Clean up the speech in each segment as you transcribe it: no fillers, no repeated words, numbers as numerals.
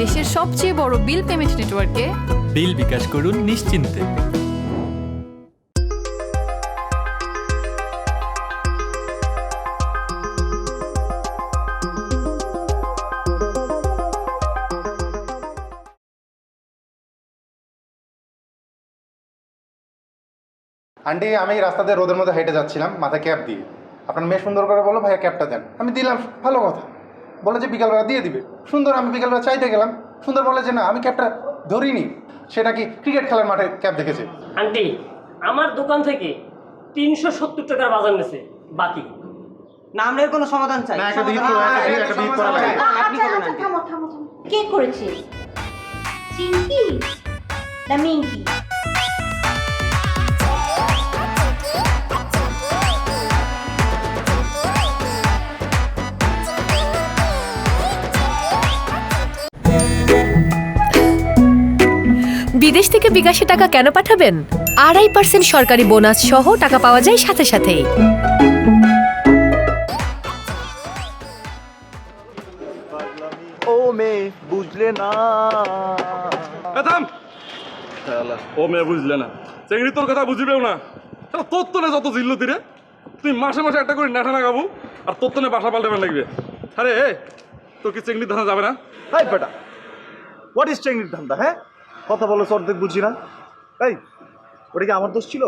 দেশের সবচেয়ে বড় বিল পেমেন্ট নেটওয়ার্কে বিল বিকাশ করুন নিশ্চিন্তে। আন্টি, আমি রাস্তাতে রোদের মধ্যে হেঁটে যাচ্ছিলাম মাথায় ক্যাপ দিয়ে। আপনার মেয়ে সুন্দর করে বলো ভাইয়া ক্যাপটা দেন। আমি দিলাম, ভালো কথা, বলে যে বিকালবেলা দিয়ে দিবে। সুন্দর, আমি বিকালবেলা চাইতে গেলাম, সুন্দর বলে যে না আমি ক্যাপটা ধরিনি, সে নাকি ক্রিকেট খেলার মাঠে ক্যাপ দেখেছে। আন্টি আমার দোকান থেকে 370 টাকার বাজার নিয়েছে বাকি। না আমরা এর কোনো সমাধান চাই। না, একটা বিহিত করা লাগে, একটা বিহিত করা লাগে। আপনি করুন আন্টি। থামো থামো থামো, কে করেছে? চিঙ্কি না মিঙ্কি? বিদেশ থেকে বিকাশে টাকা কেন পাঠাবেন? 2.5% সরকারি বোনাস সহ টাকা পাওয়া যায় সাথে সাথেই। ও মেয়ে বুঝলে না। ও মেয়ে বুঝলে না, চেংড়ি তোর কথা বুঝিবেও না। তোর তো যত জিল্লতি রে, তুই মাসে মাসে একটা করে নেঠা না গাবু, আর তোর তো বাসা পাল্টাবেন লাগবে। আরে তোর কি চেংড়ি ধানা যাবে না? হাই বেটা, হোয়াট ইজ চেঙ্গির ধান্দা? হ্যাঁ, কথা বলো অর্ধেক বুঝি না। এই, ওটা কি আমার দোষ ছিল?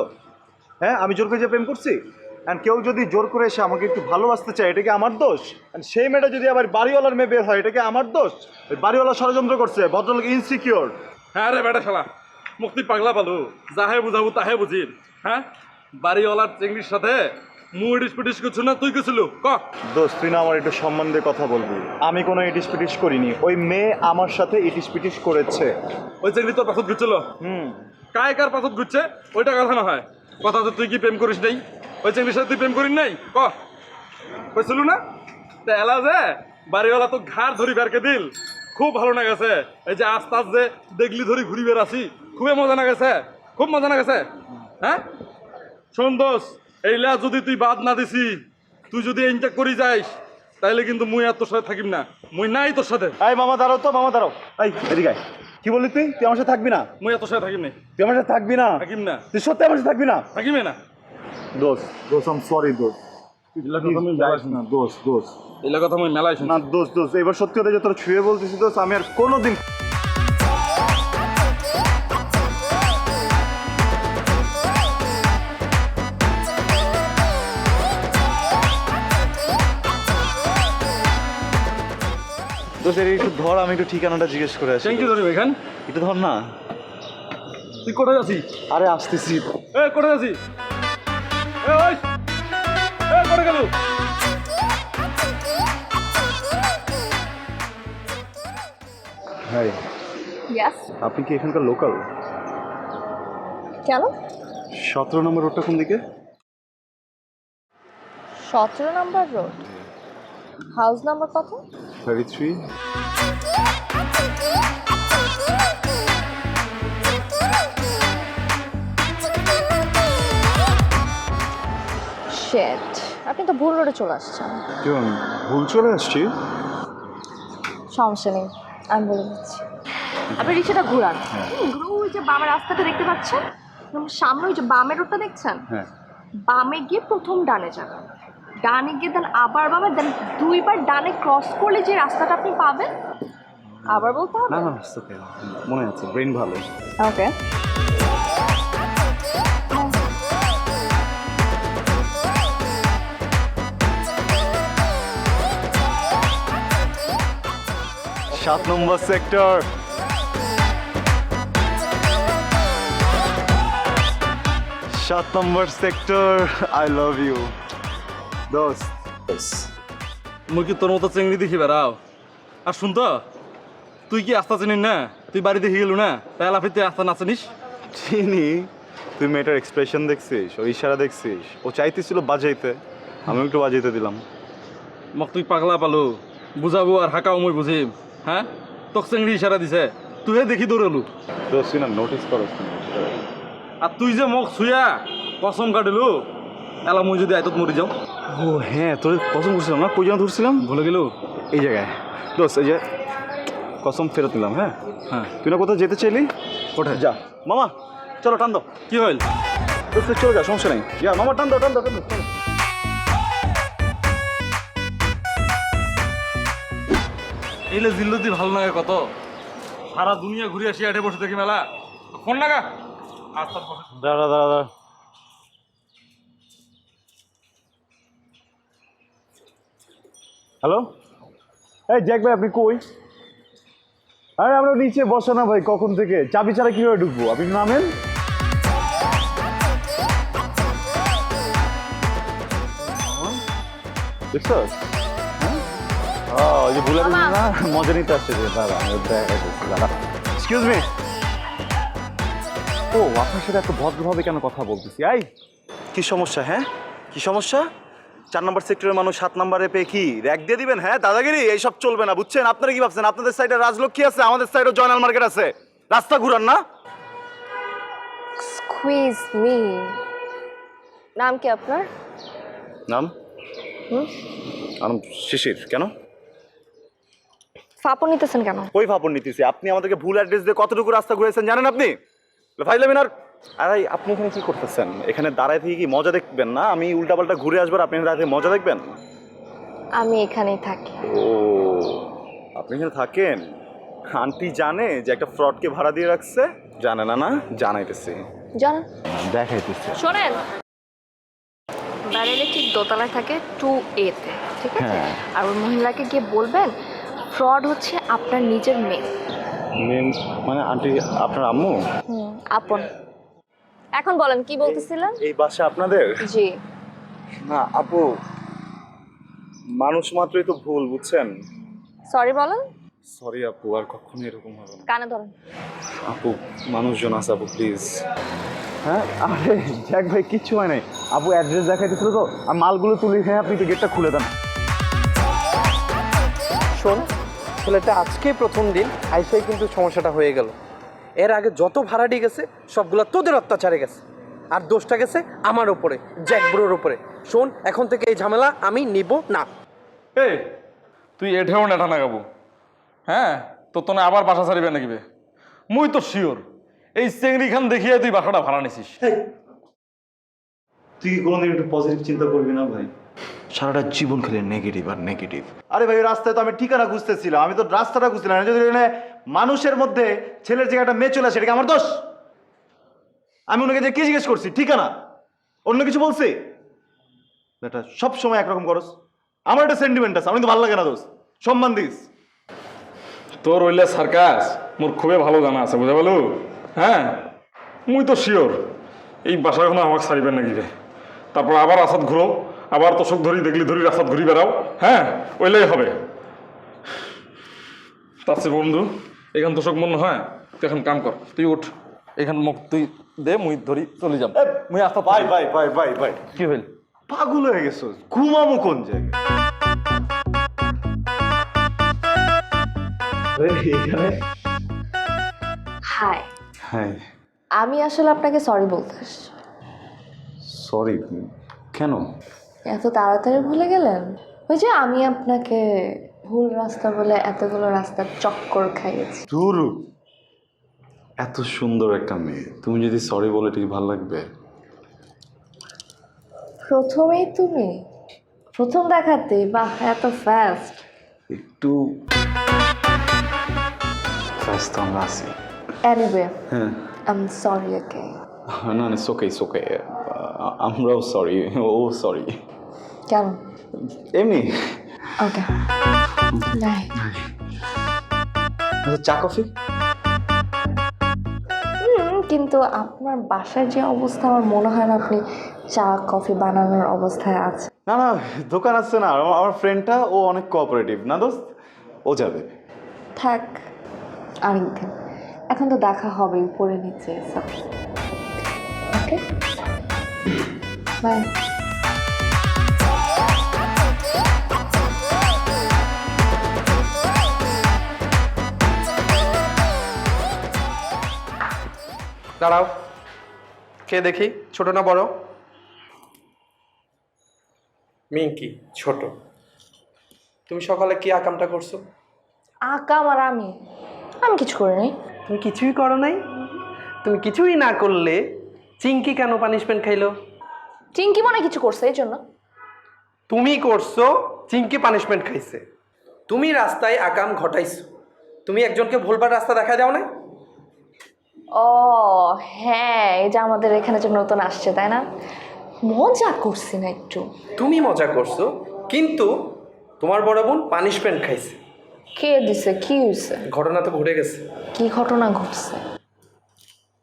হ্যাঁ, আমি জোর করে যে প্রেম করছি, অ্যান্ড কেউ যদি জোর করে এসে আমাকে একটু ভালোবাসতে চায়, এটা কি আমার দোষ? অ্যান্ড সেই মেয়েটা যদি আবার বাড়িওয়ালার মেয়ে বের হয়, এটা কি আমার দোষ? ওই বাড়িওয়ালা ষড়যন্ত্র করছে, ভদ্রলোক ইনসিকিউর। হ্যাঁ রে বেটা শালা, মুক্তি পাগলা পালু, যাহে বুঝাবো তাহে বুঝিন। হ্যাঁ, বাড়িওয়ালার চেংড়ির সাথে মুখ ইটিস পিটিস করছো না, তুই গেছিল ক? দোষ, তুই না আমার একটু সম্মান দিয়ে কথা বলবি। আমি কোনো ইটিস পিটিস করিনি, ওই মেয়ে আমার সাথে ইটিস পিটিস করেছে। ওই চেংড়ি তোর পাছত ঘুরছিল? কায় কার পাছত ঘুরছে ওইটা কথা না হয়, কথা হচ্ছে তুই কি প্রেম করিস নাই? ওই চেংড়ির সাথে তুই প্রেম করিস নাই ক? কইছিল না? তা এলা যে বাড়িওয়ালা তো ঘাড় ধরি বেরকে দিল, খুব ভালো না গেছে। এই যে আস্তে আস্তে দেখলি ধরি ঘুরি বের আসি, খুবই মজা না গেছে, খুব মজা না গেছে। হ্যাঁ শোন দোষ, এইলা যদি তুই বাদ না দিছি, তুই যদি এইটা করি যাইস, তাইলে কিন্তু মুই আর তোর সাথে থাকিম না, মুই নাই তোর সাথে। এই মামা দাঁড়াও তো, মামা দাঁড়াও। এই এদিকে আয়। কি বললি তুই? তুই আমার সাথে থাকবি না? মুই আর তোর সাথে থাকিম নাই। তুই আমার সাথে থাকবি না? থাকিম না। তুই সত্যি আমার সাথে থাকবি না? থাকিমে না। দোষ, দোষ, আই এম সরি দোষ। এলা কথা মুই মেলাইছ না, দোষ, দোষ। এলা কথা মুই মেলাইছ না দোষ, দোষ। এবার সত্যি কথা যে তোর ছুঁয়ে বলতেছি দোষ, আমি আর কোনোদিন দোষ। এর একটু ধর, আমি একটু ঠিকানাটা জিজ্ঞেস করে আসি। থ্যাংক ইউ ধরি এখান। একটু ধর না। তুই কোথায় আছিস? আরে আসতেছি। এ কোথায় আছিস? এ ওই, এ কোথায় গেল? হাই, ইয়াস। আপনি কি এখানকার লোকাল? কেন? 17 নম্বর রোডটা কোন দিকে? 17 নাম্বার রোড। হাউস নাম্বার কত? 33। শেট, আপনি তো ভুল রোডে চলে আসছেন। কেমন ভুল চলে আসছি? সমস্যা নেই, আমি বলে দিচ্ছি। আপনি রিক্সাটা ঘুরান। ঘুরে ওই যে বামের রাস্তাটা দেখতে পাচ্ছেন, সামনে ওই যে বামের রোডটা দেখছেন, হ্যাঁ। বামে গিয়ে প্রথম ডানে যাবেন, ডানে গিয়ে দেন আবার বামে, দেন 2 বার ডানে ক্রস করলে যে রাস্তাটা আপনি পাবেন। আবার বলতে হবে? না না, ওকে, মনে আছে, ব্রেন ভালো। ওকে। সাত number sector. 7 number sector. I love you দোস্ত। মুই কি তোর মতো চেংড়ি দেখি বেড়াও? আর শুন তো, তুই কি আস্তা চিনিস না? তুই বাড়ি দেখে গেলু না, তাই লাফি তুই আস্তা না চিনিস? চিনি। তুই মেয়েটার এক্সপ্রেশন দেখছিস, ও ইশারা দেখছিস, ও চাইতেছিল বাজাইতে, আমি একটু বাজাইতে দিলাম। মোক তুই পাগলা পালো, বুঝাবো আর হাঁকাও মই বুঝিম। হ্যাঁ, তোক চেংড়ি ইশারা দিছে, তুই দেখি দৌড়ালু। দোস্ত তুই না নোটিস করস না। আর তুই যে মোক ছুঁয়া কসম কাটিলু, এলা মুই যদি আইতত মরি যাও। ও হ্যাঁ, তোর কসম করছিলাম না, কই যেন ধরছিলাম, ভুলে গেলু এই জায়গায়। দোস্ত এই যে কসম ফেরত নিলাম। হ্যাঁ হ্যাঁ তুই না কোথাও যেতে চাইলি? কোথায় যা মামা, চলো টান দাও। কি হইল? চলে যা, সমস্যা নেই। যা মামা, টান দাও টান দাও টান দাও। এইলে জিল্লুদি ভালো লাগে কত, সারা দুনিয়া ঘুরে আসি আটে বসে দেখি মেলা। ফোন লাগা। আচ্ছা দাঁড়া দাঁড়া দাঁড়া। হ্যালো, এই জ্যাক ভাই আপনি কই? আরে আমরা নিচে বসে না ভাই, কখন থেকে? চাবি ছাড়া কিভাবে ঢুকবো? আপনি নামেন। দেখছো? যে ভুলে না মজা নিতে আসছে যে দাদা, দাদা এক্সকিউজ মি। ও আপনার সাথে এত ভদ্রভাবে কেন কথা বলতেছি? এই কি সমস্যা? হ্যাঁ কি সমস্যা? 4 নম্বর সেক্টরের মানুষ 7 নম্বরে পেয়ে কি র্যাক দিয়ে দিবেন? হ্যাঁ দাদাগিরি এইসব চলবে না, বুঝছেন? আপনারা কি ভাবছেন আপনাদের সাইডে রাজলক্ষ্মী আছে, আমাদের সাইডে জয়নাল মার্কেট আছে? রাস্তা ঘুরান না। এক্সকিউজ মি, নাম কি আপনার? নাম শিশির। কেন ফাপন নিতেছেন কেন? ওই ভাবন নিতেছি? আপনি আমাদেরকে ভুল অ্যাড্রেস দিয়ে কতটুকু রাস্তা ঘুরেছেন জানেন আপনি? ভাইলামিন আর আরে আপনি এখানে কি করতেছেন? এখানে দাঁড়ায় থেকে কি মজা দেখবেন না? আমি উল্টাপাল্টা ঘুরে আসবার আপনি দাঁড়ায় মজা দেখবেন? আমি এখানেই থাকি। ও আপনি এখানে থাকেন? আন্টি জানে যে একটা ফ্রডকে ভাড়া দিয়ে রাখছে? জানে না? না জানাইতেছি, জানেন? দেখাইতেছি। শোনেন, ব্যারেলে ঠিক দোতলায় থাকে 2A তে, ঠিক আছে? হ্যাঁ। আর ওই মহিলাকে গিয়ে বলবেন ফ্রড হচ্ছে আপনার নিজের মেয়ে। মানে আন্টি আপনার আম্মু? আপন। এখন বলেন কি বলতেছিলেন? এই বাসা আপনাদের? জি। না আপু, মানুষ মাত্রই তো ভুল, বুঝছেন? সরি বলেন। সরি আপু, আর কখনো এরকম হবে না। কানে ধরেন। আপু মানুষজন আছে আপু, প্লিজ। হ্যাঁ আরে জ্যাক ভাই কিচ্ছু হয় নাই, আপু অ্যাড্রেস দেখাইতেছিল তো, আর মালগুলো তুলি। হ্যাঁ আপনি তো গেটটা খুলে দেন। শোন, ছেলেটা আজকেই প্রথম দিন আইসাই কিন্তু সমস্যাটা হয়ে গেল। এর আগে যত ভাড়াটি গেছে সবগুলো তোদের অত্যাচারে গেছে, আর দোষটা গেছে আমার ওপরে, জ্যাক ব্রোর ওপরে। শোন, এখন থেকে এই ঝামেলা আমি নিব না। এই তুই এঠেও নেঠা না গাবো। হ্যাঁ তোর তো না আবার বাসা ছাড়িবে নাকি বে? মুই তো শিওর এই চেংড়ি খান দেখিয়ে তুই বাসাটা ভাড়া নিছিস। তুই কি কোনোদিন একটু পজিটিভ চিন্তা করবি না ভাই? সারাটা জীবন খেলে নেগেটিভ আর নেগেটিভ। আরে ভাই রাস্তায় তো আমি ঠিকানা খুঁজতেছিলাম, আমি তো রাস্তাটা খুঁজছিলাম। যদি মানুষের মধ্যে ছেলের জায়গাটা মেয়ে চলে আসে, এটা কি আমার দোষ? আমি ওনাকে যে কি জিজ্ঞেস করছি? ঠিকানা, অন্য কিছু বলছি? বেটা সব সময় একরকম করস। আমার একটা সেন্টিমেন্ট আছে, আমি তো ভালো লাগে না দোষ। সম্মান দিস। তোর ওইলে সার্কাস মোর খুবই ভালো জানা আছে, বুঝা বলো? হ্যাঁ মুই তো শিওর এই বাসাগুলো আমাকে ছাড়িবেন নাকি রে। তারপর আবার রাস্তাত ঘুরো, আবার তোষক ধরি দেখলি ধরি রাস্তাত ঘুরি বেড়াও। হ্যাঁ ওইলাই হবে। তার চেয়ে বন্ধু এখান তোষক মনে হয় তুই এখন কাম কর, তুই উঠ এখান মুখ তুই দে, মুই ধরি চলে যাব। মুই আস্তা ভাই ভাই ভাই ভাই ভাই কি হইল? পাগল হয়ে গেছো? ঘুমামো কোন জায়গায়? হাই, হ্যাঁ আমি আসলে আপনাকে সরি বলতে আসছি। সরি কেন? এত তাড়াতাড়ি ভুলে গেলেন? ওই যে আমি আপনাকে ভুল রাস্তা বলে এতগুলো রাস্তার চক্কর খাইয়েছি। দূর, এত সুন্দর একটা মেয়ে, তুমি যদি সরি বলে ঠিক ভালো লাগবে? প্রথমেই তুমি? প্রথম দেখাতেই? বাহ, এত ফাস্ট। একটু ফাস্ট তো আমরা আছি। এনিওয়ে, হ্যাঁ আই এম সরি ওকে। না না ওকে ওকে, আমরাও সরি। ও সরি। কেন? এমনি। Okay bye. আচ্ছা চা কফি? কিন্তু আপনার বাসার যে অবস্থা, আমার মনে হয় না আপনি চা কফি বানানোর অবস্থায় আছে। না না দোকান আছে না, আমার ফ্রেন্ডটা ও অনেক কোঅপারেটিভ না দোস্ত, ও যাবে। থাক আরেকদিন, এখন তো দেখা হবে উপরে নিচে। Okay bye. দাঁড়াও, কে দেখি, ছোট না বড়? মিঙ্কি ছোট। তুমি সকালে কি আকামটা করছো? আকাম আর আমি কিছু করিনি। তুমি কিছুই করো নাই? তুমি কিছুই না করলে চিঙ্কি কেন পানিশমেন্ট খাইলো? চিঙ্কি মনে হয় কিছু করছে এই জন্য। তুমি করছো, চিঙ্কি পানিশমেন্ট খাইছে। তুমি রাস্তায় আকাম ঘটাইছো, তুমি একজনকে ভুলবার রাস্তা দেখা দাও না? ও হ্যাঁ, এই যে আমাদের এখানে যে নতুন আসছে তাই না, মজা করছি না একটু। তুমি মজা করছো, কিন্তু তোমার বড় বোন পানিশমেন্ট খাইছে। কে দিছে? কি হয়েছে? ঘটনা তো ঘটে গেছে। কি ঘটনা ঘটছে?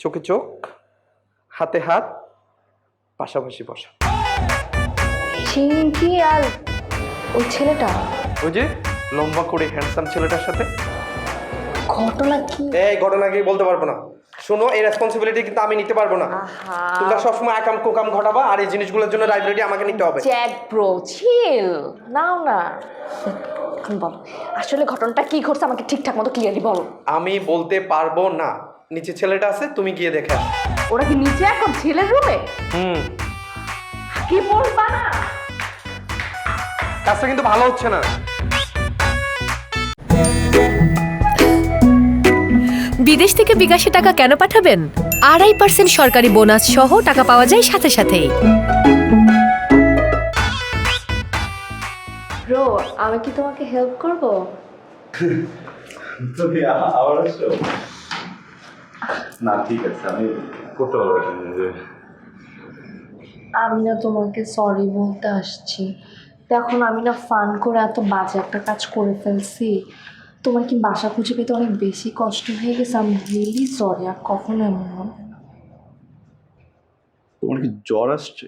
চোখে চোখ, হাতে হাত, পাশাপাশি বসা। চিঙ্কি আর ওই ছেলেটা? ওই যে লম্বা করে হ্যান্ডসাম ছেলেটার সাথে। ঘটনা কি? এই ঘটনা কি বলতে পারবো না। শোনো, এই রেসপন্সিবিলিটি কিন্তু আমি নিতে পারবো না। তোমরা সবসময় আকাম কোকাম ঘটাবা, আর এই জিনিসগুলোর জন্য লাইব্রেরি আমাকে নিতে হবে। জ্যাক ব্রো চিল নাও না। এখন বলো আসলে ঘটনাটা কি ঘটছে, আমাকে ঠিকঠাক মতো ক্লিয়ারলি বলো। আমি বলতে পারবো না। নিচে ছেলেটা আছে, তুমি গিয়ে দেখে আসো। ওরা কি নিচে এখন ছেলের রুমে? কি বলবা না? কাজটা কিন্তু ভালো হচ্ছে না। বিদেশ থেকে বিকাশে টাকা কেন পাঠাবেন? 2.5% সরকারি বোনাস সহ টাকা পাওয়া যায় সাথে সাথেই। ব্রো, আমি কি তোমাকে হেল্প করব? তুমি আবার আসছো? না ঠিক আছে, আমি করতে পারবো এটা নিজে। আমি না তোমাকে সরি বলতে আসছি। দেখো না, আমি না ফান করে এত বাজে একটা কাজ করে ফেলছি। তোমার কি বাসা খুঁজে পেতে অনেক বেশি কষ্ট হয়ে গেছে। আমি রিয়েলি সরি, আর কখনো এমন হবে না। তোমার কি জ্বর আসছে?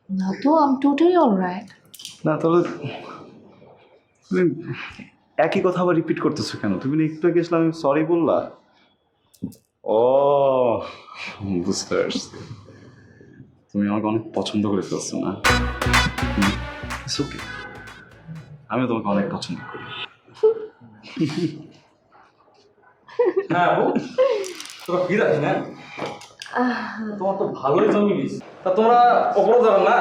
না তো, আই এম টোটালি অলরাইট। না তাহলে তুমি একই কথা আবার রিপিট করতেছো কেন? তুমি না একটু আগে আমি সরি বললা। ও বুঝতে পারছি, তুমি আমাকে অনেক পছন্দ করে ফেলছো না? ইটস ওকে, আমিও তোমাকে অনেক পছন্দ করি। হ্যাঁ আপু, তোরা কি রাখি না? তোমার তো ভালোই জমি গেছে। তা তোমরা ওপরে যাবেন না?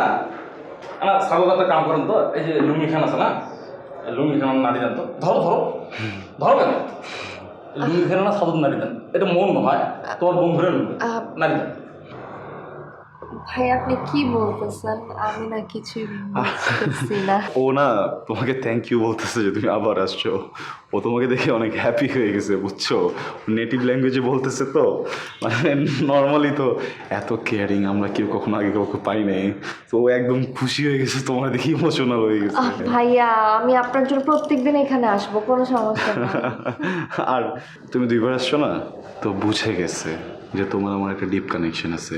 না সাগর একটা কাম করেন তো, এই যে লুঙ্গি খান আছে না, লুঙ্গি খান নাড়ি দেন তো। ধরো ধরো ধরো কেন? লুঙ্গি খান না সাদর নাড়ি দেন, এটা মন হয় তোমার বন্ধুরা নাড়ি দেন। ভাই আপনি কি বলতেছেন? আমি না কিছুই বুঝতেছি না। ও না তোমাকে থ্যাংক ইউ বলতেছে যে তুমি আবার আসছো। ও তোমাকে দেখে অনেক হ্যাপি হয়ে গেছে, বুঝছো? নেটিভ ল্যাঙ্গুয়েজে বলতেছে তো, মানে নর্মালি তো এত কেয়ারিং আমরা কেউ কখনো আগে কাউকে পাই নাই। তো ও একদম খুশি হয়ে গেছে, তোমার দেখে ইমোশনাল হয়ে গেছে। ভাইয়া আমি আপনার জন্য প্রত্যেকদিন এখানে আসবো, কোনো সমস্যা নেই। আর তুমি 2বার আসছো না, তো বুঝে গেছে যে তোমার আমার একটা ডিপ কানেকশন আছে।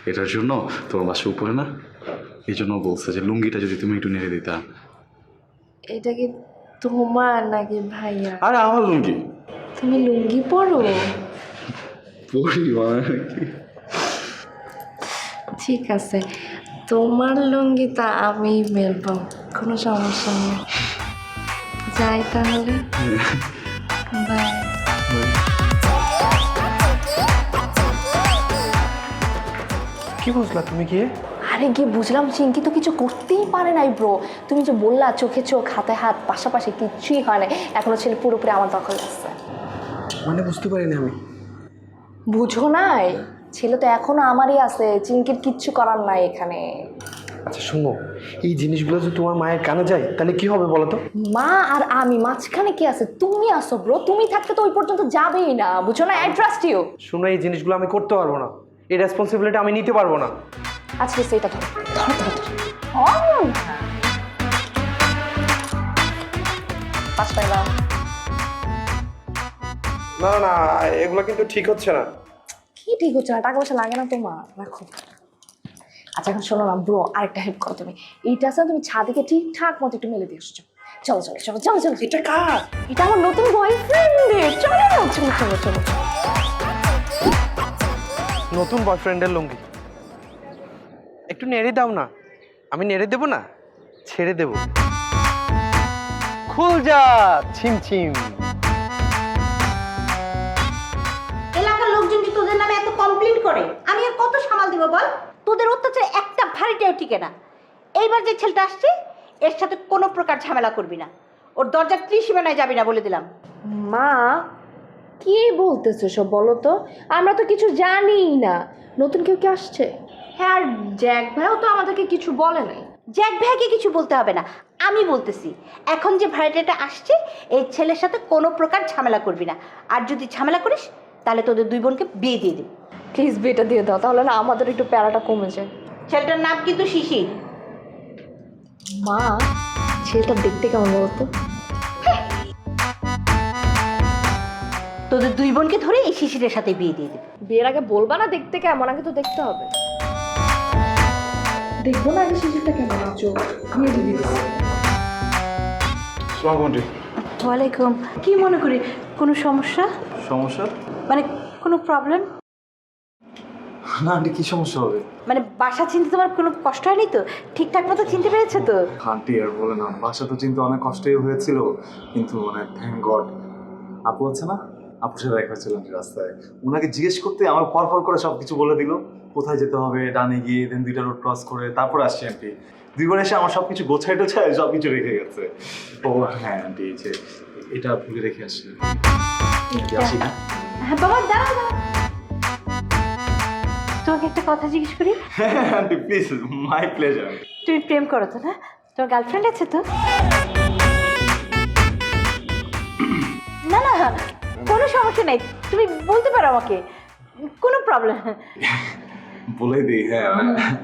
এটার জন্য তোমার বাসা উপরে না, এই জন্য বলছে যে লুঙ্গিটা যদি তুমি একটু নেড়ে দিতা। এটা কি তোমার নাকি ভাইয়া? আরে আমার লুঙ্গি। তুমি লুঙ্গি পরো? পরি মানে কি? ঠিক আছে, তোমার লুঙ্গিটা আমি মেলবো, কোনো সমস্যা নেই। যাই তাহলে, বাই। কি বুঝলা তুমি গিয়ে? আরে গিয়ে বুঝলাম চিঙ্কি তো কিছু করতেই পারে নাই ব্রো। তুমি যে বললা চোখে চোখ হাতে হাত, পাশাপাশি কিচ্ছুই হয় না। এখনো ছেলে পুরোপুরি আমার দখলে আছে। মানে বুঝতে পারিনি আমি। বুঝো নাই? ছেলে তো এখনো আমারই আছে, চিঙ্কির কিচ্ছু করার নাই এখানে। আচ্ছা শোনো, এই জিনিসগুলো যদি তোমার মায়ের কানে যায় তাহলে কি হবে বলো তো? মা আর আমি মাঝখানে কি আছে? তুমি আসো ব্রো, তুমি থাকতে তো ওই পর্যন্ত যাবেই না, বুঝো না? I trust you. শোনো, এই জিনিসগুলো আমি করতে পারবো না, এই রেসপন্সিবিলিটি আমি নিতে পারবো না। আজকে সেটা ধরো ধরো ধরো ধরো। পাঁচ টাকা দাও। না না, এগুলো কিন্তু ঠিক হচ্ছে না। কি ঠিক হচ্ছে না? টাকা পয়সা লাগে না তোমার, রাখো। আচ্ছা এখন শোনো না ব্রো, আরেকটা হেল্প করো তুমি। এইটা আছে তুমি ছাদেকে ঠিকঠাক মতো একটু মেলে দিয়ে আসছো। চলো চলো চলো চলো চলো। এটা কার? এটা আমার নতুন বয়ফ্রেন্ডের। চলো না, চলো চলো চলো। নতুন বয়ফ্রেন্ডের লুঙ্গি, একটু নেড়ে দাও না। আমি নেড়ে দেবো না, ছেড়ে দেবো। খুল যা ছিমছিম। এলাকার লোকজন যে তোদের নামে এত কমপ্লেইন করে, আমি আর কত সামাল দিব বল? তোদের অত্যাচারে একটা ভারীটাও টিকে না। এইবার যে ছেলেটা আসছে এর সাথে কোনো প্রকার ঝামেলা করবি না। ওর দরজার ত্রিসীমানায় যাবি না বলে দিলাম। মা কি বলতেছো সব বলো তো? আমরা তো কিছু জানিই না। নতুন কেউ কি আসছে? হ্যাঁ, আর জ্যাক ভাইও তো আমাদেরকে কিছু বলে নাই। জ্যাক ভাইকে কিছু বলতে হবে না, আমি বলতেছি। এখন যে ভাড়াটিয়াটা আসছে এই ছেলের সাথে কোনো প্রকার ঝামেলা করবি না, আর যদি ঝামেলা করিস তাহলে তোদের দুই বোনকে বিয়ে দিয়ে দিবি। প্লিজ বিয়েটা দিয়ে দাও, তাহলে না আমাদের একটু প্যারাটা কমে যায়। ছেলেটার নাম কিন্তু শিশির। মা ছেলেটা দেখতে কেমন বলতো? তোদের দুই বোনকে ধরে এই শিশিরের সাথে বিয়ে দিয়ে দিবি। বিয়ের আগে বলবা না দেখতে কেমন? আগে তো দেখতে হবে। দেখবো না আগে শিশুটা কেমন আছো? বিয়ে দিয়ে দিবি। ওয়ালাইকুম। কি মনে করি, কোনো সমস্যা? সমস্যা? মানে কোনো প্রবলেম? না আন্টি, কি সমস্যা হবে? মানে বাসা চিনতে তোমার কোনো কষ্ট হয়নি তো? ঠিকঠাক মতো চিনতে পেরেছো তো? আন্টি আর বলে না, বাসা তো চিনতে অনেক কষ্টই হয়েছিল, কিন্তু মানে থ্যাংক গড আপু আছে না, আপুর সাথে দেখা হয়েছিল আন্টি রাস্তায়। ওনাকে জিজ্ঞেস করতে আমার পর করে সব কিছু বলে দিল, কোথায় যেতে হবে, ডানে গিয়ে দেন 2টা রোড ক্রস করে তারপর আসছি আন্টি। 2 বার এসে আমার সব কিছু গোছায় টোছায় সব কিছু রেখে গেছে। ও হ্যাঁ আন্টি, এই যে এটা ভুলে রেখে আসছি। আসি না? হ্যাঁ বাবা, দাঁড়াও দাঁড়াও, তোমাকে একটা কথা জিজ্ঞেস করি। হ্যাঁ আন্টি প্লিজ, মাই প্লেজার। তুমি প্রেম করো তো না? তোমার গার্লফ্রেন্ড আছে তো? না না, কোনো সমস্যা নেই, তুমি বলতে পারো আমাকে, কোনো প্রবলেম। বলে দিই, হ্যাঁ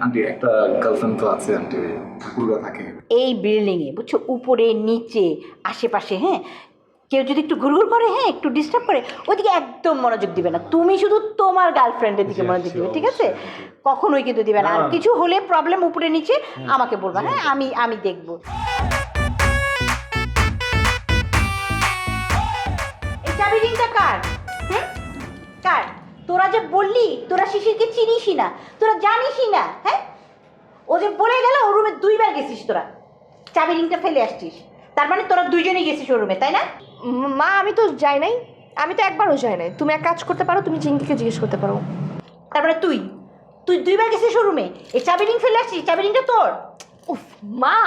আন্টি একটা গার্লফ্রেন্ড তো আছে আন্টি, ঠাকুরগা থাকে এই বিল্ডিংয়ে, বুঝছো, উপরে নিচে আশেপাশে। হ্যাঁ, কেউ যদি একটু ঘুরঘুর করে, হ্যাঁ একটু ডিস্টার্ব করে, ওইদিকে একদম মনোযোগ দিবে না। তুমি শুধু তোমার গার্লফ্রেন্ডের দিকে মনোযোগ দিবে, ঠিক আছে? কখনোই কিন্তু দিবে না। আর কিছু হলে প্রবলেম উপরে নিচে আমাকে বলবা, হ্যাঁ আমি দেখবো। এই চাবি রিংটা কার? কার? তোরা যে বললি তোরা শিশিরকে চিনিসই না, তোরা জানিসই না। হ্যাঁ, ও যে বলে গেল ওর রুমে 2 বার গেছিস, তোরা চাবি রিংটা ফেলে আসছিস, তার মানে তোরা দুইজনেই গেছিস ওর রুমে, তাই না? মা আমি তো যাই নাই, আমি তো একবারও যাই নাই। তুমি এক কাজ করতে পারো, তুমি চিঙ্কিকে জিজ্ঞেস করতে পারো। তার মানে তুই 2 বার গেছিস ওর রুমে, এই চাবি রিং ফেলে আসছিস, চাবি রিংটা তোর। উফ মা,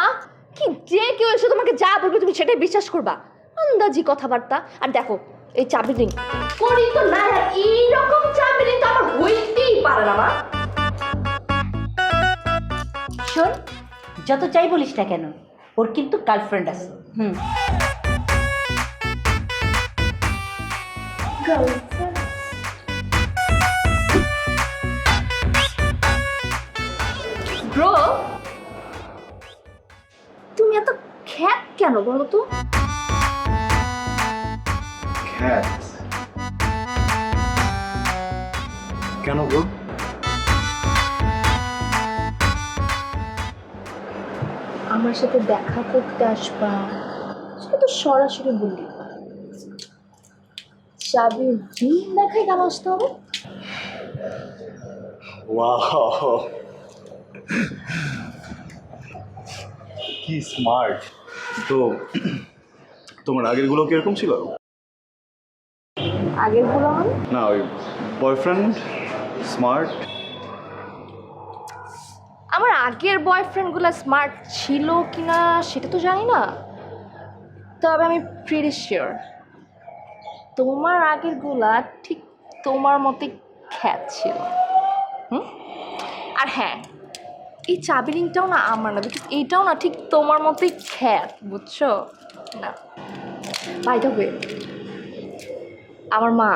কি যে কেউ এসে তোমাকে যা বলবে তুমি সেটাই বিশ্বাস করবা? আন্দাজি কথাবার্তা। আর দেখো এই চাবি রিং করি তো না, আর এইরকম চাবি রিং তো আমার হইতেই পারে না মা। শোন, যত চাই বলিস না কেন, ওর কিন্তু গার্লফ্রেন্ড আছে। ব্রো, তুমি এত খ্যাত কেন বলো তো? খ্যাত কেন গো? আমার সাথে দেখা করতে আসবা, সেটা তো সরাসরি বললি। চাবি রিং দেখাই কেন আসতে হবে? ওয়াও, কি স্মার্ট। তো তোমার আগেরগুলো কিরকম ছিল? আগের গুলো মানে? না ওই বয়ফ্রেন্ড স্মার্ট। আমার আগের বয়ফ্রেন্ডগুলো স্মার্ট ছিল কিনা সেটা তো জানি না, তবে আমি প্রিটি শিওর তোমার আগেরগুলা ঠিক তোমার মতোই খ্যাত ছিল। আর হ্যাঁ, এই চাবি রিংটাও না আমার না, বিকজ এইটাও না ঠিক তোমার মতোই খ্যাত, বুঝছো না? বাই দ্য ওয়ে, আমার মা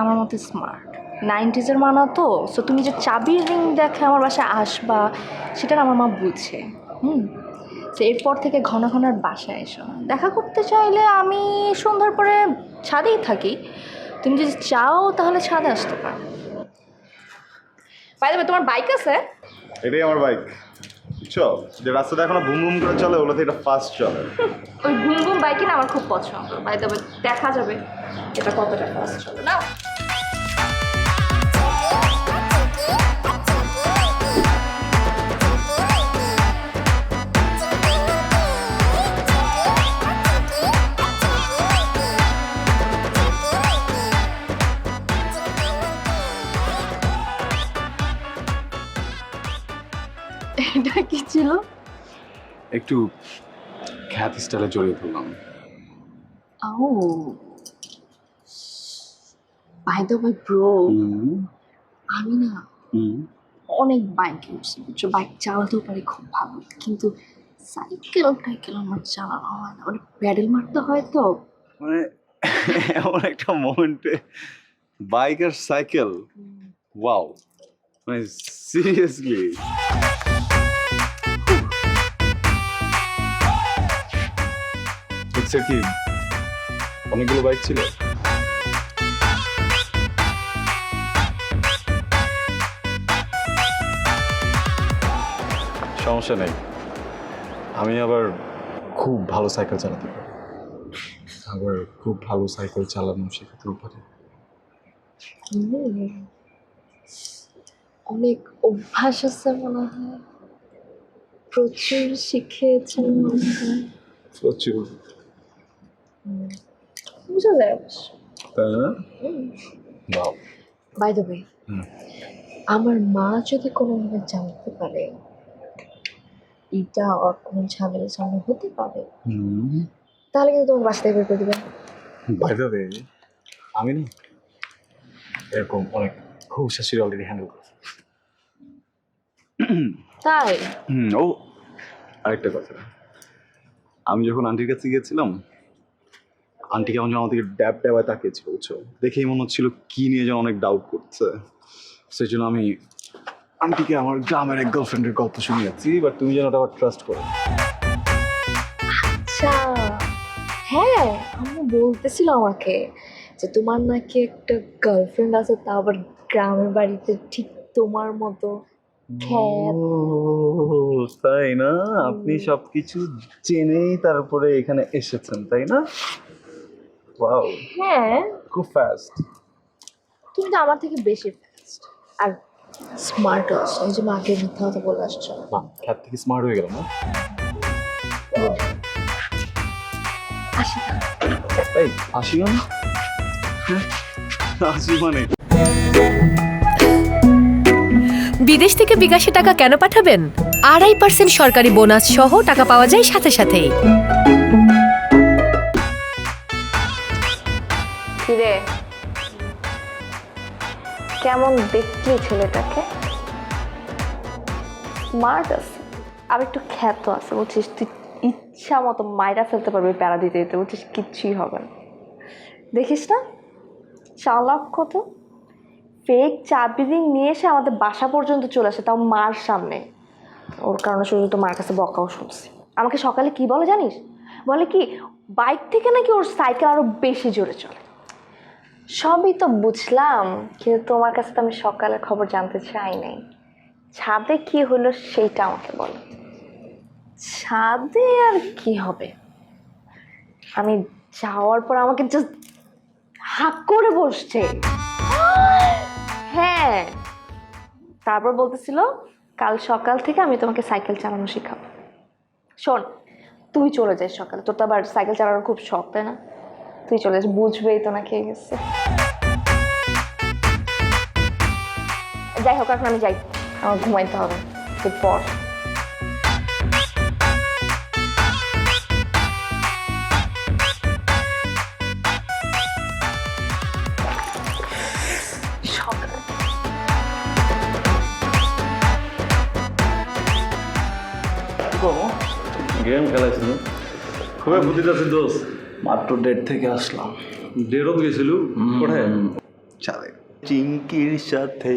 আমার মতো স্মার্ট, 90s-এর মা না তো। সো তুমি যে চাবির রিং দেখে আমার বাসায় আসবা সেটা আমার মা বুঝে। তো এরপর থেকে ঘন ঘন আর বাসায় এসো না। দেখা করতে চাইলে আমি সন্ধ্যার পরে ছাদেই থাকি, তুমি যদি চাও তাহলে ছাদে আসতে পারো। বাই দ্য ওয়ে, তোমার বাইক আছে? এটাই আমার বাইক, বুঝছো? যে রাস্তাটা এখনো বুম বুম করে চলে, ওগুলোতে এটা ফাস্ট চলে। ওই বুম বুম বাইকই না আমার খুব পছন্দ। বাই দ্য ওয়ে, দেখা যাবে এটা কতটা ফাস্ট চলে না। এটা কি ছিল? একটু খ্যাত স্টাইলে জড়িয়ে ধরলাম। ও বাই দ্য ওয়ে ব্রো, আমি না অনেক বাইক ইউছি বুঝছো, বাইক চালাতেও পারি খুব ভালো, কিন্তু সাইকেল আমার চালানো হয় না, মানে প্যাডেল মারতে হয় তো। মানে এমন একটা মোমেন্টে বাইক আর সাইকেল, ওয়াও, মানে সিরিয়াসলি। কি অনেকগুলো বাইক ছিল? সমস্যা নেই, আমি আবার খুব ভালো সাইকেল চালাতে পারি, আবার খুব ভালো সাইকেল চালানো শেখাতেও পারি। অনেক অভ্যাস আছে মনে হয়, প্রচুর শিখেছেন মনে হয়। প্রচুর, বুঝা যায় অবশ্য। তাই না? বাহ। বাই দ্য ওয়ে, আমার মা যদি কোনোভাবে জানতে পারে এটা আর কোনো ঝামেলার সামনে হতে পারে, তাহলে কিন্তু তোমার বাসা থেকে বের করে দেবেন। বাই দ্য ওয়ে, আমি না এরকম অনেক খুব শাশুড়ি অলরেডি হ্যান্ডেল করছি। তাই? ও আরেকটা কথা, আমি যখন আন্টির কাছে গিয়েছিলাম, আন্টি কেমন যেন আমাদেরকে ড্যাবায় তাকিয়েছিল, বুঝছো? দেখেই মনে হচ্ছিল কি নিয়ে যেন অনেক ডাউট করছে। সেই জন্য আমি আন্টিকে আমার গ্রামের এক গার্লফ্রেন্ডের গল্প শুনিয়েছি, বাট তুমি যেন ওটা আবার ট্রাস্ট করো। আচ্ছা, হ্যাঁ আমি বলতেছিল আমাকে যে তোমার নাকি একটা গার্লফ্রেন্ড আছে, তা আবার গ্রামের বাড়িতে ঠিক তোমার মতো খ্যাত। তাই না? আপনি সবকিছু জেনেই তারপরে এখানে এসেছেন, তাই না? ওয়াও, হ্যাঁ খুব ফাস্ট। তুমি তো আমার থেকে বেশি ফাস্ট আর স্মার্ট আছো, এই যে মাকে মিথ্যা কথা বলে আসছো। মা খ্যাত থেকে স্মার্ট হয়ে গেল না? আসি না। এই হাসি মানে? হাসি মানে বিদেশ থেকে বিকাশে টাকা কেন পাঠাবেন? 2.5% সরকারি বোনাস সহ টাকা পাওয়া যায় সাথে সাথেই। কিরে কেমন দেখলি ছেলেটাকে? স্মার্ট আছে, আর একটু খ্যাত আছে বুঝছিস, তুই ইচ্ছা মতো মাইরা ফেলতে পারবি প্যারা দিতে দিতে, বুঝছিস, কিচ্ছুই হবে না। দেখিস না চালাক কত, ফেক চাবি রিং নিয়ে এসে আমাদের বাসা পর্যন্ত চলে আসে, তাও মার সামনে। ওর কারণে শুধু তো মার কাছে বকাও শুনছি। আমাকে সকালে কি বলে জানিস? বলে কি বাইক থেকে নাকি ওর সাইকেল আরো বেশি জোরে চলে। সবই তো বুঝলাম, কিন্তু তোমার কাছে তো আমি সকালের খবর জানতে চাই নাই। ছাদে কি হলো সেইটা আমাকে বলো। ছাদে আর কি হবে, আমি যাওয়ার পর আমাকে জাস্ট হাক করে বসছে। হ্যাঁ, তারপর বলতেছিল কাল সকাল থেকে আমি তোমাকে সাইকেল চালানো শেখাবো। শোন, তুই চলে যাস সকালে, তোর তো আবার সাইকেল চালানোর খুব শখ, তাই না? তুই চলে যাস, বুঝবেই তো না খেয়ে গেছে। যাই হোক, এখন আমি যাই, আমার ঘুমাইতে হবে, একটু পর। গেম খেলাইছিল, খুবই বুদ্ধি আছে দোষ। মাত্র ডেট থেকে আসলাম। ডেরত গেছিল কোথায়? চালে চিঙ্কির সাথে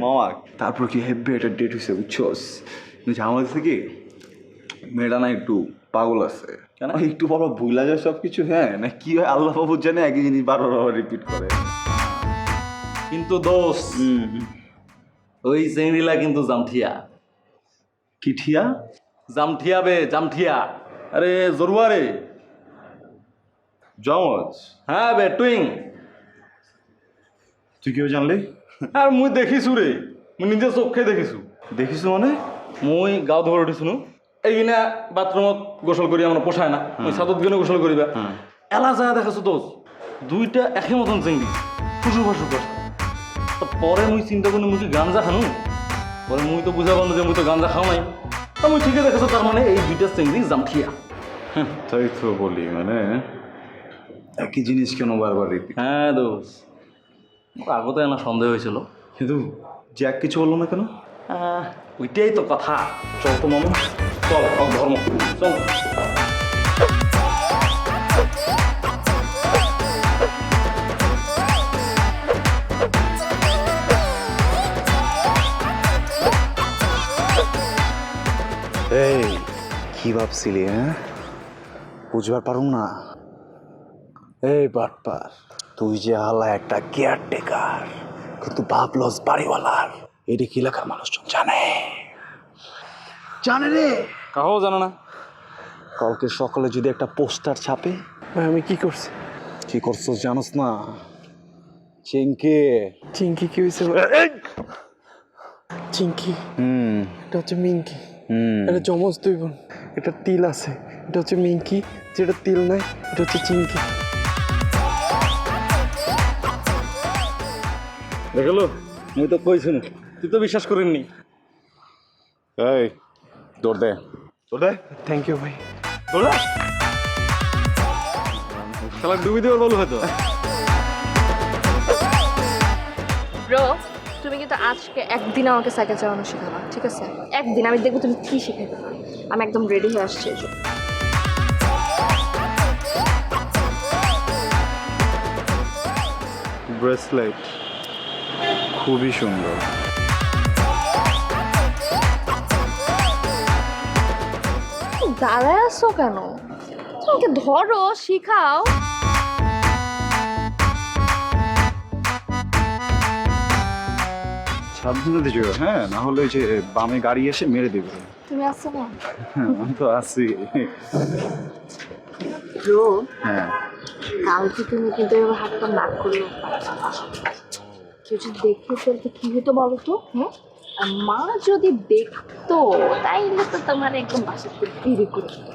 মামা। তারপর কি হেব্বি একটা ডেট হয়েছে, বুঝছোস? আমাদের থেকে মেয়েটা না একটু পাগল আছে, কেন একটু বড় ভুলা যায় সব কিছু। হ্যাঁ না, কি হয় আল্লাহ বাবু জানে, একই জিনিস বারবার রিপিট করে। কিন্তু দোষ ওই চেংড়িলা কিন্তু জামঠিয়া। কি ঠিয়া? জামঠিয়া বে, জামঠিয়া। আরে জরুয়া রে, জমজ? হ্যাঁ বে, টুইং। তুই কেউ জানলি? আর মুই দেখিছু রে, মুই নিজে চোখে দেখিছু। দেখিস মানে? মুই গাঁও ধরে উঠিছুনো, এইখানে বাথরুমত গোসল করি, আমরা পোষায় না, ওই ছাদত গেলে গোসল করিবা। এলা যা দেখাছো দোষ, দুইটা একই মতন চেংড়ি, ফুসুর ফাসুর করছে। পরে মুই চিন্তা করি মুই কি গাঞ্জা খানু? পরে মুই তো বুঝা পারলো যে মুই তো গাঞ্জা খাও নাই। তা মুই ঠিকই দেখাছো, তার মানে এই দুইটা চেংড়ি জামঠিয়া। তাই তো বলি, মানে একই জিনিস কেন বারবার রিপিট? হ্যাঁ দোষ, আগে তো না সন্দেহ হয়েছিল, কিন্তু জ্যাক কিছু বললো না কেন? ওইটাই তো কথা। চল তো মামু, চল ধর্ম, চল। এই কি ভাবছিলি? হ্যাঁ, বুঝবার পারুম না। এই বাটপার, তুই যে হালা একটা কেয়ারটেকার, কিন্তু ভাবলস বাড়িওয়ালার। এটি কি এলাকার মানুষজন জানে? জানে রে। কাহো জানো না? কালকে সকালে যদি একটা পোস্টার ছাপে। ভাই আমি কি করছি? কি করছস জানোস না? চিঙ্কি। চিঙ্কি কি হয়েছে? চিঙ্কি, এটা হচ্ছে মিঙ্কি। এটা যমজ দুই বোন। এটা তিল আছে, এটা হচ্ছে মিঙ্কি। যেটা তিল নাই এটা হচ্ছে চিঙ্কি। দেখলো, আমি তো কইছি না, তুই তো বিশ্বাস করিনি। এই দৌড় দে, দৌড় দে। থ্যাংক ইউ ভাই। দৌড়া, খেলা ডুবি দেওয়ার বলো হয়তো। ব্রো, তুমি কিন্তু আজকে একদিন আমাকে সাইকেল চালানো শেখাবা, ঠিক আছে? একদিন আমি দেখবো তুমি কি শেখাতে পারো। আমি একদম রেডি হয়ে আসছি। ব্রেসলেট খুবই সুন্দর। দাঁড়ায় আসো কেন? তোমাকে ধরো, শিখাও। সাবধানে দিও, হ্যাঁ, না হলে ওই যে বামে গাড়ি এসে মেরে দেবে। তুমি আসছো না? আমি তো আছি। ব্রো, হ্যাঁ, কালকে তুমি কিন্তু এভাবে হাতটা নাক করেও পারছো না। কেউ যদি দেখতে চলতে কি হতো বলো তো? হ্যাঁ, আর মা যদি দেখতো তাইলে তো তোমার একদম বাসা থেকে বেরিয়ে করে দিত।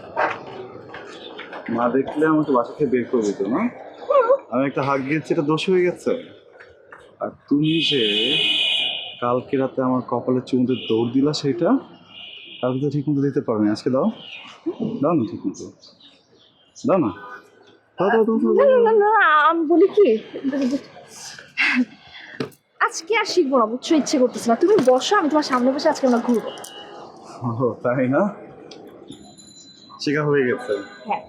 মা দেখলে আমাকে বাসা থেকে বের করে দিত না? আমি একটা হাত দিয়েছি, এটা দোষ হয়ে গেছে। আর তুমি যে কালকে রাতে আমার কপালে চুমুতে দৌড় দিলা, সেটা কালকে তো ঠিক মতো দিতে পারো না। আজকে দাও, দাও না ঠিক মতো, দাও না। দাও দাও দাও না না না, আমি বলি কি, আজকে আর শিখবো না, বুঝছো? ইচ্ছে করতেছে না। তুমি বসো, আমি তোমার সামনে বসে আজকে আমরা ঘুরবো। ও তাই না? শেখা হয়ে গেছে। হ্যাঁ,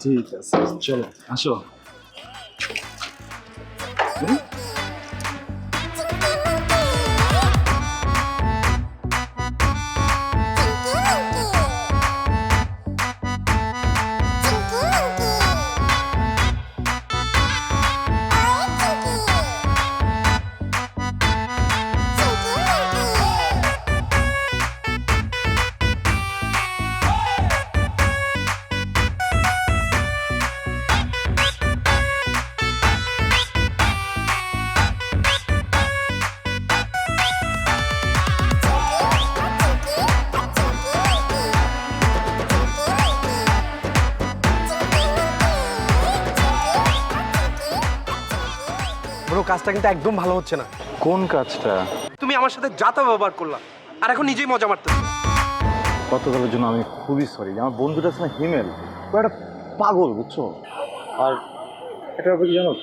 ঠিক আছে, চলো আসো। ব্রো, কাজটা কিন্তু একদম ভালো হচ্ছে না। কোন কাজটা? তুমি আমার সাথে যাতা ব্যবহার করলা, আর এখন নিজেই মজা মারতেছো। গতকালের জন্য আমি খুবই সরি। আমার বন্ধুটা আছে না, হিমেল, ও একটা পাগল, বুঝছো? আর এটা ব্যাপার কি জানো,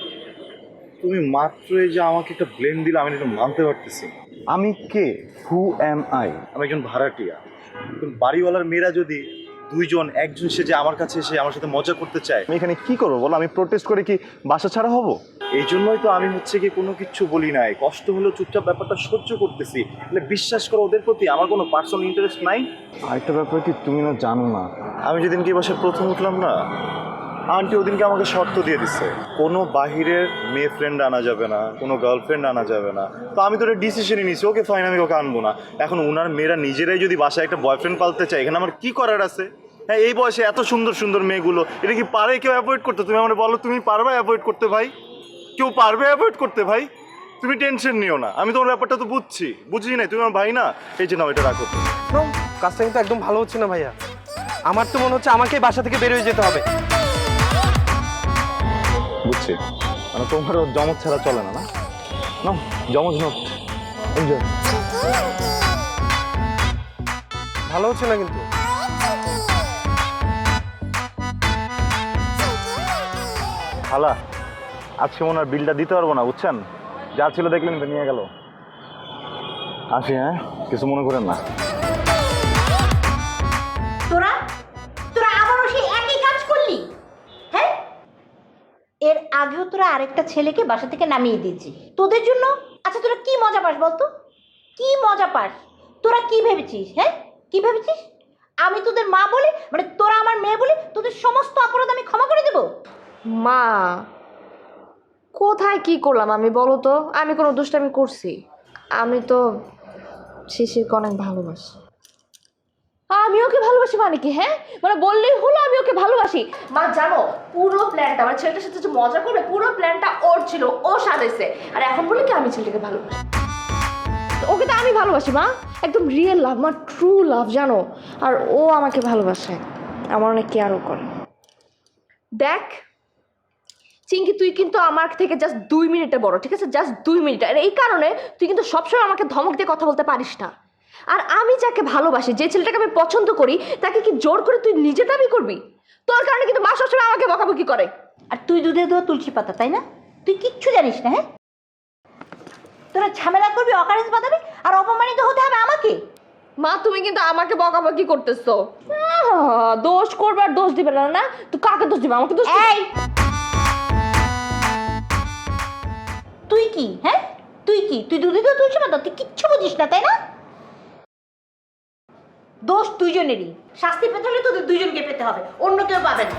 তুমি মাত্রই যে আমাকে একটা ব্লেম দিলে, আমি এটা মানতে পারতেছি। আমি কে? হু অ্যাম আই? আমি একজন ভাড়াটিয়া। বাড়িওয়ালার মেয়েরা যদি দুইজন, একজন সে যে আমার কাছে এসে আমার সাথে মজা করতে চায়, আমি এখানে কি করবো বলো? আমি প্রোটেস্ট করে কি বাসা ছাড়া হব? এই জন্যই তো আমি হচ্ছে কি কোনো কিছু বলি নাই, কষ্ট হলেও চুপচাপ ব্যাপারটা সহ্য করতেছি। মানে বিশ্বাস করো, ওদের প্রতি আমার কোনো পার্সোনাল ইন্টারেস্ট নাই। আরেকটা ব্যাপার কি, তুমি না জানো না, আমি যেদিনকে এই বাসায় প্রথম উঠলাম না, আন্টি ওদিনকে আমাকে শর্ত দিয়ে দিচ্ছে, কোনো বাহিরের মেয়ে ফ্রেন্ড আনা যাবে না, কোনো গার্লফ্রেন্ড আনা যাবে না। তো আমি তো একটা ডিসিশনই নিয়েছি, ওকে ফাইন, আমি ওকে আনবো না। এখন ওনার মেয়েরা নিজেরাই যদি বাসায় একটা বয়ফ্রেন্ড পালতে চায়, এখানে আমার কি করার আছে? হ্যাঁ, এই বয়সে এত সুন্দর সুন্দর মেয়েগুলো, এটা কি পারে কেউ অ্যাভয়েড করতে? তুমি আমার বলো, তুমি পারবে অ্যাভয়েড করতে ভাই? কেউ পারবে অ্যাভয়েড করতে ভাই? তুমি টেনশন নিও না, আমি তোমার ব্যাপারটা তো বুঝি নাই, তুমি আমার ভাই না, এই যে নাও এটা রাখো। কাজটা কিন্তু একদম ভালো হচ্ছে না ভাইয়া। আমার তো মনে হচ্ছে আমাকেই বাসা থেকে বের হয়ে যেতে হবে। বুঝছি, মানে তোমার জমজ ছাড়া চলে না, না? নাও জমজ নোট, এনজয়। ভালো হচ্ছে না কিন্তু। খালা আজকে মনে হয় বিলটা দিতে পারবো না, বুঝছেন? যা ছিল দেখলেন তো, নিয়ে গেল। আসি, হ্যাঁ, কিছু মনে করেন না। তোরা তোরা আবারও সেই একই কাজ করলি, হ্যাঁ? এর আগেও তোরা আরেকটা ছেলেকে বাসা থেকে নামিয়ে দিয়েছি তোদের জন্য। আচ্ছা তোরা কি মজা পাস বলতো, কি মজা পাস? তোরা কি ভেবেছিস, হ্যাঁ? কি ভেবেছিস আমি তোদের মা বলে, মানে তোরা আমার মেয়ে বলে তোদের সমস্ত অপরাধ আমি ক্ষমা করে দেবো? মা কোথায় কি করলাম আমি বলো তো? আমি কোনো দুষ্টামি করছি? আমি তো শিশিরকে অনেক ভালোবাসি। আমি ওকে ভালোবাসি মানে কি? হ্যাঁ, মানে বললেই হলো আমি ওকে ভালোবাসি। মা জানো পুরো প্ল্যানটা আমার ছেলেটার সাথে যে মজা করবে, পুরো প্ল্যানটা ওর ছিল, ও সাজাইছে। আর এখন বলে কি আমি ছেলেটাকে ভালোবাসি? ওকে তো আমি ভালোবাসি মা, একদম রিয়েল লাভ, মা ট্রু লাভ, জানো। আর ও আমাকে ভালোবাসে, আমার অনেক কেয়ারও করে। দেখ চিঙ্কি, তুই কিন্তু আমার থেকে জাস্ট 2 মিনিটে বড়, ঠিক আছে? Just 2 minute. আর এই কারণে তুই কিন্তু সবসময় আমাকে ধমক দিয়ে কথা বলতে পারিস না। আর আমি যাকে ভালোবাসি, যে ছেলেটাকে আমি পছন্দ করি, তাকে কি জোর করে তুই নিজে দাবি করবি? তোর কারণে কিন্তু মা সবসময় আমাকে বকাবকি করে। আর তুই দুধে দেওয়া তুলসী পাতা, তাই না? তুই কিচ্ছু জানিস না, হ্যাঁ? তোরা ঝামেলা করবি, অকারেন্স বাঁধাবি, আর অপমানিত হতে হবে আমাকে। মা তুমি কিন্তু আমাকে বকাবকি করতেছো। দোষ করবে আর দোষ দিবে না, না? তুই কাকে দোষ দিবে? আমাকে দোষ। এই তুই কি, হ্যাঁ? তুই কি? তুই দুধে দেওয়া তুলসী পাতা, তুই কিচ্ছু বুঝিস না, তাই না? দোষ দুইজনেরই, শাস্তি পেতে হলে তোদের দুইজনকে পেতে হবে, অন্য কেউ পাবে না।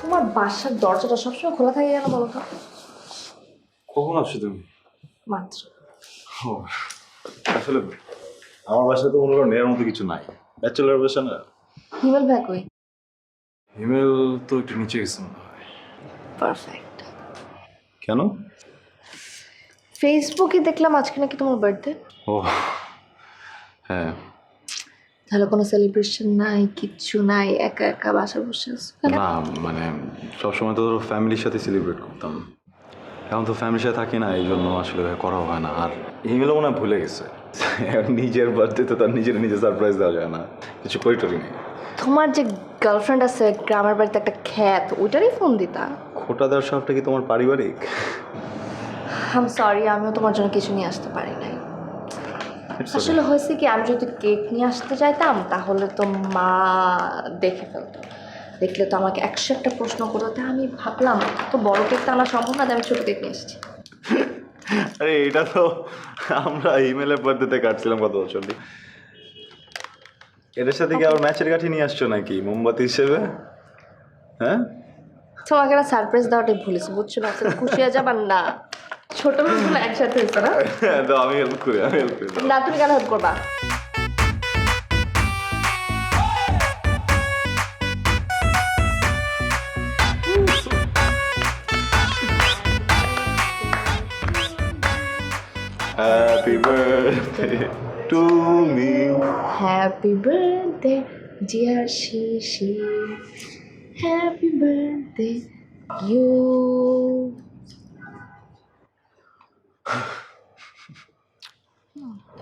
তোমার বাসার দরজাটা সবসময় খোলা থাকে কেন বলো তো? কখন আসছো তুমি? মাত্র। আসলে আমার বাসায় তো মনে করো নেওয়ার মতো কিছু নাই, ব্যাচেলার বাসা না। হিমেল ভাই কই? হিমেল তো একটু নিচে গেছে। পারফেক্ট। কেন? ফেসবুকে দেখলাম আজকে নাকি তোমার বার্থডে। ও হ্যাঁ। তাহলে কোনো সেলিব্রেশন নাই, কিচ্ছু নাই, একা একা বাসা বসে আছো? না মানে সবসময় তো ধরো ফ্যামিলির সাথে সেলিব্রেট করতাম, এখন তো ফ্যামিলির সাথে থাকি না, এই জন্য আসলে করা হয় না। আর হিমেলও মনে হয় ভুলে গেছে, নিজের বার্থডে তো তার নিজে সারপ্রাইজ দেওয়া যায় না, কিছু করি টরি নেই। তোমার যে গার্লফ্রেন্ড আছে গ্রামের বাড়িতে একটা খ্যাত, ওইটারই ফোন দিতা। খোটা দেওয়ার সবটা কি তোমার পারিবারিক? আম সরি, আমিও তোমার জন্য কিছু নিয়ে আসতে পারি নাই। আসলে হয়েছে কি, আমি যদি কেক নিয়ে আসতে চাইতাম তাহলে তো মা দেখে ফেলতো, দেখলে তো আমাকে 101টা প্রশ্ন করতো। আমি ভাবলাম তো বড় কেক তো আনা সম্ভব না, আমি ছোট কেক নিয়ে এসেছি। আরে এটা তো আমরা ইমেলের বার্থডেতে কাটছিলাম কত বছর। এটার সাথে কি আবার ম্যাচের কাঠি নিয়ে আসছো নাকি মোমবাতি হিসেবে? হ্যাঁ, তোমাকে না সারপ্রাইজ দেওয়াটাই ভুলেছি, বুঝছো না? খুশি হয়ে যাবার না, ছোট মেয়েগুলো একসাথে হয়েছে না? আমি হেল্প করি, না তুমি কেন হেল্প করবা? Happy birthday to me, happy birthday dear শিশি, হ্যাপি বার্থডে ইউ।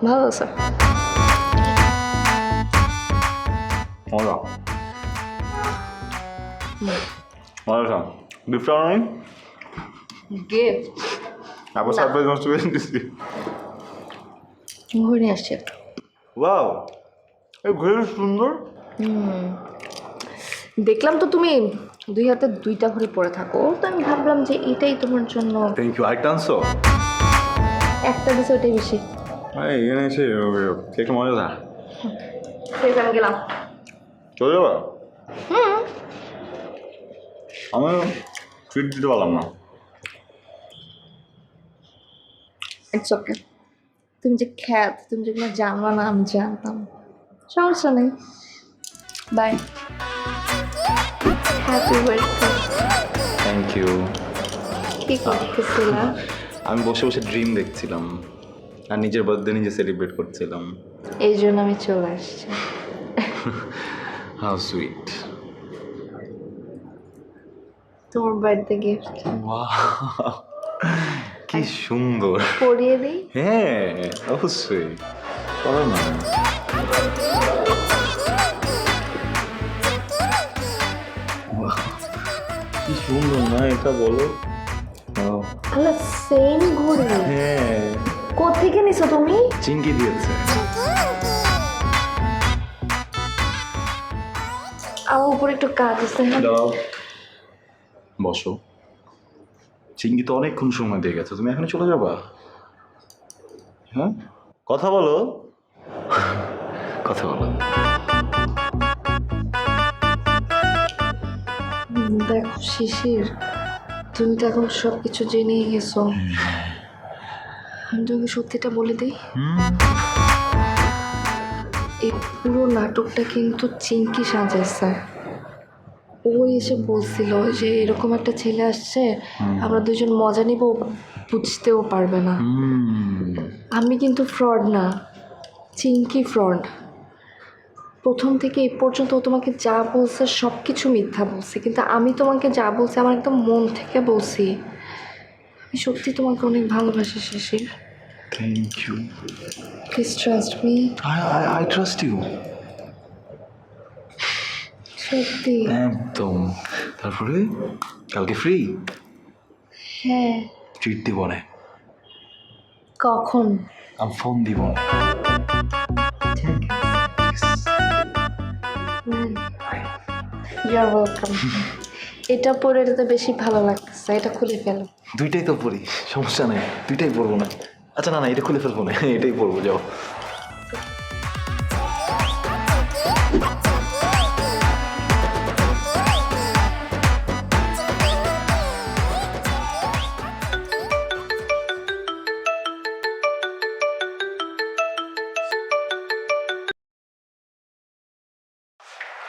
ভালো আছে? মজা মজা। গিফট আনি গিফট আবার সারপ্রাইজ নষ্ট করে দিচ্ছি। ঘুরে নিয়ে আসছি। ওয়াও, এই ঘড়ি সুন্দর। দেখলাম তো তুমি 2 হাতে 2টা ঘড়ি পরে থাকো, তো আমি ভাবলাম যে এটাই তোমার জন্য। Thank you. আরেকটা আনছো? একটা দিছে, ওইটাই বেশি। এখানে এসে কেকটা মজা দা। ঠিক আছে, আমি গেলাম। চলে যাবা? আমি ট্রিট দিতে পারলাম না। It's okay. তুমি যে খ্যাত, তুমি যেগুলো জানবা না আমি জানতাম, সমস্যা নেই। Bye. Happy birthday. Thank you. কি করতেছিলা? আমি বসে বসে ড্রিম দেখছিলাম আর নিজের বার্থডে নিজে সেলিব্রেট করছিলাম। এই জন্য আমি চলে আসছি। How sweet. তোমার বার্থডে গিফট। কি সুন্দর। পরিয়ে দিই? হ্যাঁ অবশ্যই, করো না। কি সুন্দর না এটা, বলো। আরে সেম ঘড়ি। হ্যাঁ, কোত্থেকে নিছো তুমি? চিংকি দিয়েছে। আমার উপর একটু কাজ আছে। বসো। চিংকি তো অনেকক্ষণ সময় দিয়ে গেছে, তুমি এখনই চলে যাবা? হ্যাঁ, কথা বলো। কথা বলো। দেখো শিশির, তুমি তো এখন সব কিছু জেনেই গেছো। আমি তোমাকে সত্যিটা বলে দিই, এই পুরো নাটকটা কিন্তু চিংকি সাজাইছে। ও এসে বলছিল যে এরকম একটা ছেলে আসছে, আমরা দুজন মজা নিব, বুঝতেও পারবে না। আমি কিন্তু ফ্রড না, চিংকি ফ্রড। প্রথম থেকে এই পর্যন্ত ও তোমাকে যা বলছে সব কিছু মিথ্যা বলছে, কিন্তু আমি তোমাকে যা বলছি আমার একদম মন থেকে বলছি। আমি সত্যি তোমাকে অনেক ভালোবাসি Shishir. Thank you. Please trust me. I trust you. সত্যি একদম। তারপরে কালকে ফ্রি? হ্যাঁ। ট্রিট দিব না? কখন? আমি ফোন দিব। Your welcome. এটা পরে এটাতে বেশি ভালো লাগতেছে, এটা খুলে ফেলো। দুইটাই তো পরি, সমস্যা নেই, দুইটাই পরবো না। আচ্ছা না না, এটা খুলে ফেলবো না, এটাই পরবো, যাও।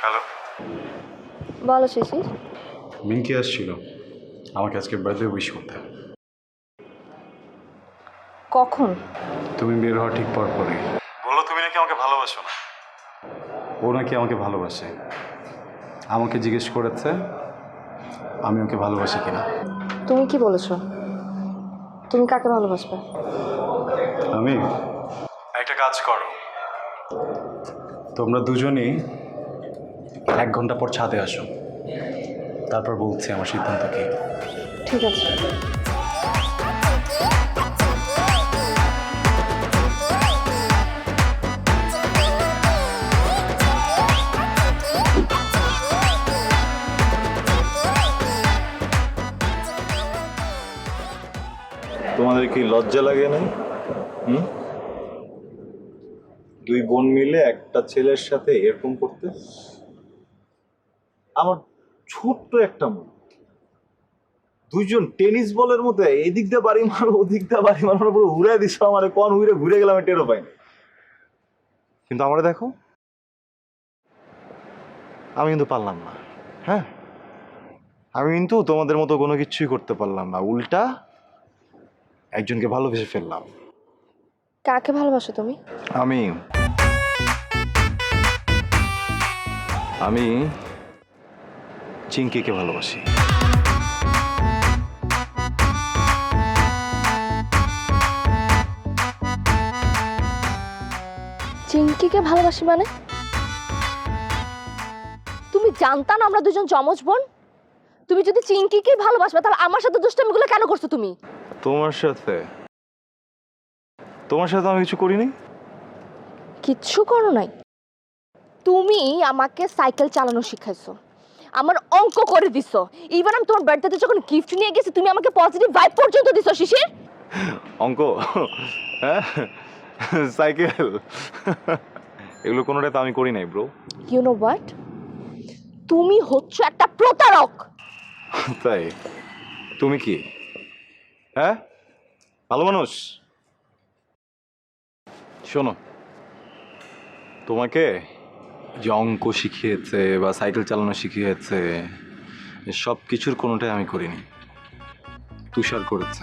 হ্যালো, বলো শিশির। মিঙ্কি আসছিল আমাকে আজকে বার্থডে উইশ করতে। কখন? তুমি বের হওয়ার ঠিক পর পরে বললো তুমি নাকি আমাকে ভালোবাসো না। ও নাকি আমাকে ভালোবাসে, আমাকে জিজ্ঞেস করেছে আমি ওকে ভালোবাসি কিনা। তুমি কি বলেছো? তুমি কাকে ভালোবাসবে? আমি একটা কাজ করো, তোমরা দুজনই 1 ঘন্টা পর ছাদে আসো, তারপর বলছি আমার সিদ্ধান্ত কি। ঠিক আছে। তোমাদের কি লজ্জা লাগে না? দুই বোন মিলে একটা ছেলের সাথে এরকম করতে? আমার ছোট্ট একটা মন, দুইজন টেনিস বলের মতো এদিক দিয়ে বাড়ি মারো ওদিক দিয়ে বাড়ি মারো, পুরো উড়ে দিস আমার, কোন উড়ে ঘুরে গেলাম টেরো পাই না। কিন্তু আমরা দেখো, আমি কিন্তু পারলাম না। হ্যাঁ, আমি কিন্তু তোমাদের মতো কোনো কিছুই করতে পারলাম না, উল্টা একজনকে ভালোবেসে ফেললাম। কাকে ভালোবাসো তুমি? আমি চিংকিকে ভালোবাসি। চিংকিকে ভালোবাসি মানে? তুমি জানতা না আমরা দুজন যমজ বোন? তুমি যদি চিংকিকে ভালোবাসবে তাহলে আমার সাথে দুষ্টামিগুলো কেন করছো তুমি? তোমার সাথে আমি কিছু করিনি। কিচ্ছু করো নাই। তুমি আমাকে সাইকেল চালানো শিখাইছো, আমার অঙ্ক করে দিছো, ইভেন আমি তোমার বার্থডেতে যখন গিফট নিয়ে গেছি তুমি আমাকে পজিটিভ ভাইব পর্যন্ত দিছো শিশির। অঙ্ক, হ্যাঁ, সাইকেল, এগুলো কোনোটাই তো আমি করি নাই ব্রো। ইউ নো হোয়াট, তুমি হচ্ছে একটা প্রতারক। তাই? তুমি কি হ্যাঁ ভালো মানুষ? শোনো, তোমাকে যে অঙ্ক শিখিয়েছে বা সাইকেল চালানো শিখিয়েছে সব কিছুর কোনোটাই আমি করিনি, তুষার করেছে।